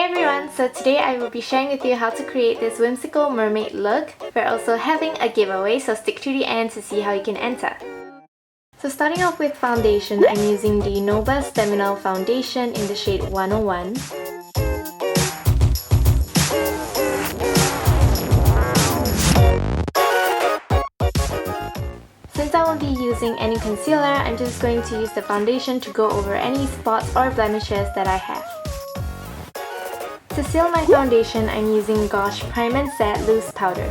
Hey everyone, so today I will be sharing with you how to create this whimsical mermaid look. We're also having a giveaway, so stick to the end to see how you can enter. So starting off with foundation, I'm using the Nouba Staminal Foundation in the shade 101. Since I won't be using any concealer, I'm just going to use the foundation to go over any spots or blemishes that I have. To seal my foundation, I'm using Gosh Prime and Set Loose Powder.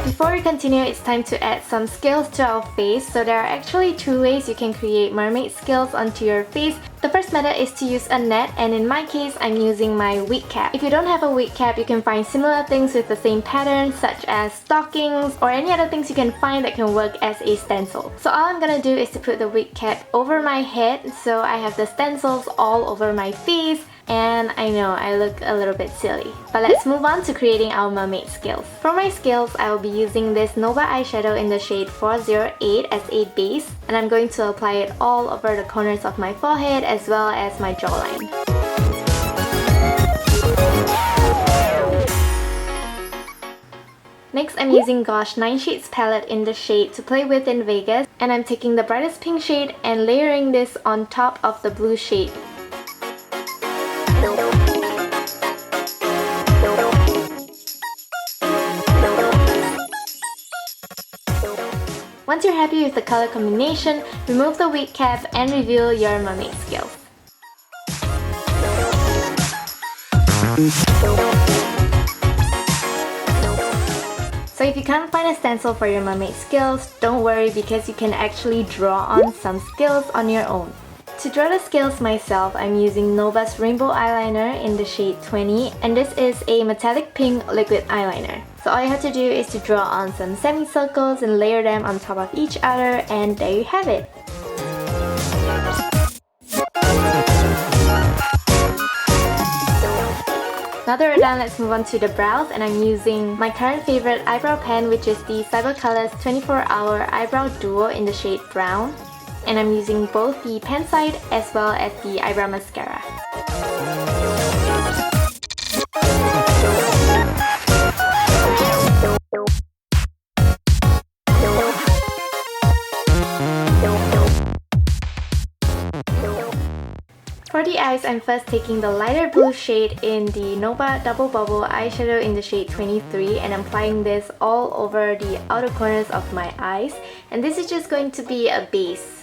Before we continue, it's time to add some scales to our face. So there are actually two ways you can create mermaid scales onto your face. The first method is to use a net, and in my case, I'm using my wig cap. If you don't have a wig cap, you can find similar things with the same pattern, such as stockings or any other things you can find that can work as a stencil. So all I'm gonna do is to put the wig cap over my head, so I have the stencils all over my face. And I know I look a little bit silly. But let's move on to creating our mermaid scales. For my scales, I will be using this Nombra Eyeshadow in the shade 408 as a base. And I'm going to apply it all over the corners of my forehead as well as my jawline. Next, I'm using Gosh 9 Shades palette in the shade To Play With in Vegas. And I'm taking the brightest pink shade and layering this on top of the blue shade. Once you're happy with the color combination, remove the wig cap and reveal your mermaid scales. So if you can't find a stencil for your mermaid scales, don't worry because you can actually draw on some scales on your own. To draw the scales myself, I'm using Nouba's Rainbow Eyeliner in the shade 20, and this is a metallic pink liquid eyeliner. So all you have to do is to draw on some semicircles and layer them on top of each other, and there you have it. Now that we're done, let's move on to the brows, and I'm using my current favorite eyebrow pen, which is the CyberColors 24-Hour Eyebrow Duo in the shade Brown. And I'm using both the pen side as well as the eyebrow mascara. For the eyes, I'm first taking the lighter blue shade in the Nouba Double Bubble Eyeshadow in the shade 23, and I'm applying this all over the outer corners of my eyes. And this is just going to be a base.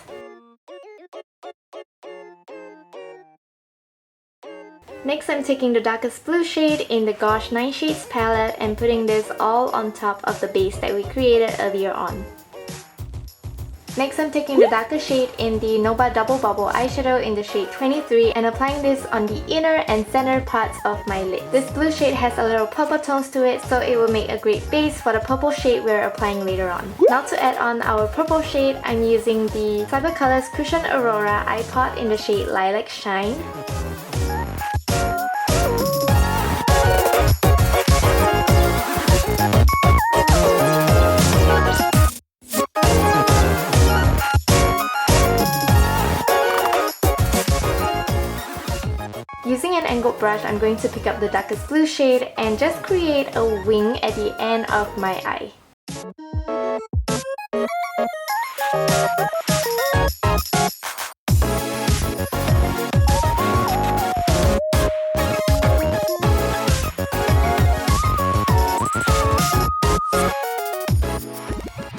Next, I'm taking the darkest blue shade in the Gosh 9 Shades palette and putting this all on top of the base that we created earlier on. Next, I'm taking the darker shade in the Nouba Double Bubble Eyeshadow in the shade 23 and applying this on the inner and center parts of my lid. This blue shade has a little purple tones to it, so it will make a great base for the purple shade we're applying later on. Now to add on our purple shade, I'm using the CyberColors Cushion Aurora Eye Pot in the shade Lilac Shine. Using an angled brush, I'm going to pick up the darkest blue shade and just create a wing at the end of my eye.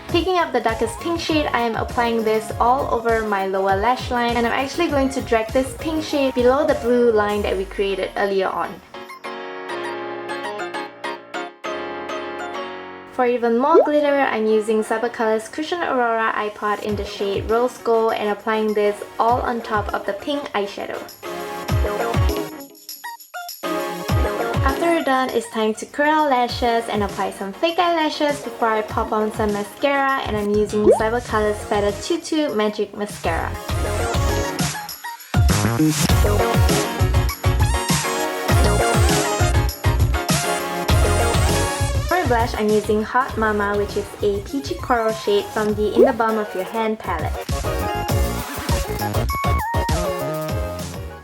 Picking up the darkest pink shade, I am applying this all over my lower lash line, and I'm actually going to drag this pink shade below the blue line that we created earlier on. For even more glitter, I'm using CyberColors Cushion Aurora Eye Pot in the shade Rose Gold and applying this all on top of the pink eyeshadow. After we're done, it's time to curl lashes and apply some fake eyelashes before I pop on some mascara, and I'm using CyberColors Feather Tutu Magic Mascara. For blush, I'm using Hot Mama, which is a peachy coral shade from the In the Palm of Your Hand palette.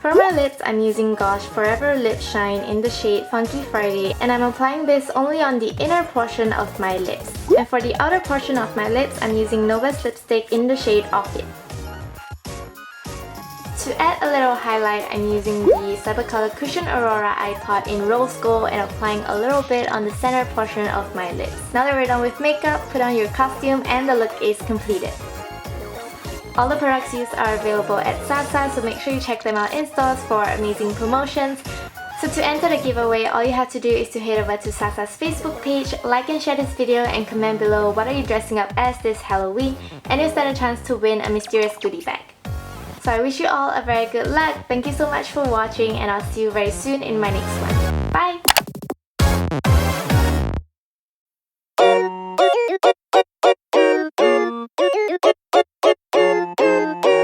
For my lips, I'm using Gosh Forever Lip Shine in the shade Funky Friday, and I'm applying this only on the inner portion of my lips. And for the outer portion of my lips, I'm using Nouba's lipstick in the shade Orchid. To add a little highlight, I'm using the Cybercolor Cushion Aurora Eye Pot in Rose Gold and applying a little bit on the center portion of my lips. Now that we're done with makeup, put on your costume and the look is completed. All the products used are available at SASA, so make sure you check them out in stores for amazing promotions. So to enter the giveaway, all you have to do is to head over to SASA's Facebook page, like and share this video, and comment below what are you dressing up as this Halloween, and you'll stand a chance to win a mysterious goodie bag. So I wish you all a very good luck. Thank you so much for watching, and I'll see you very soon in my next one. Bye!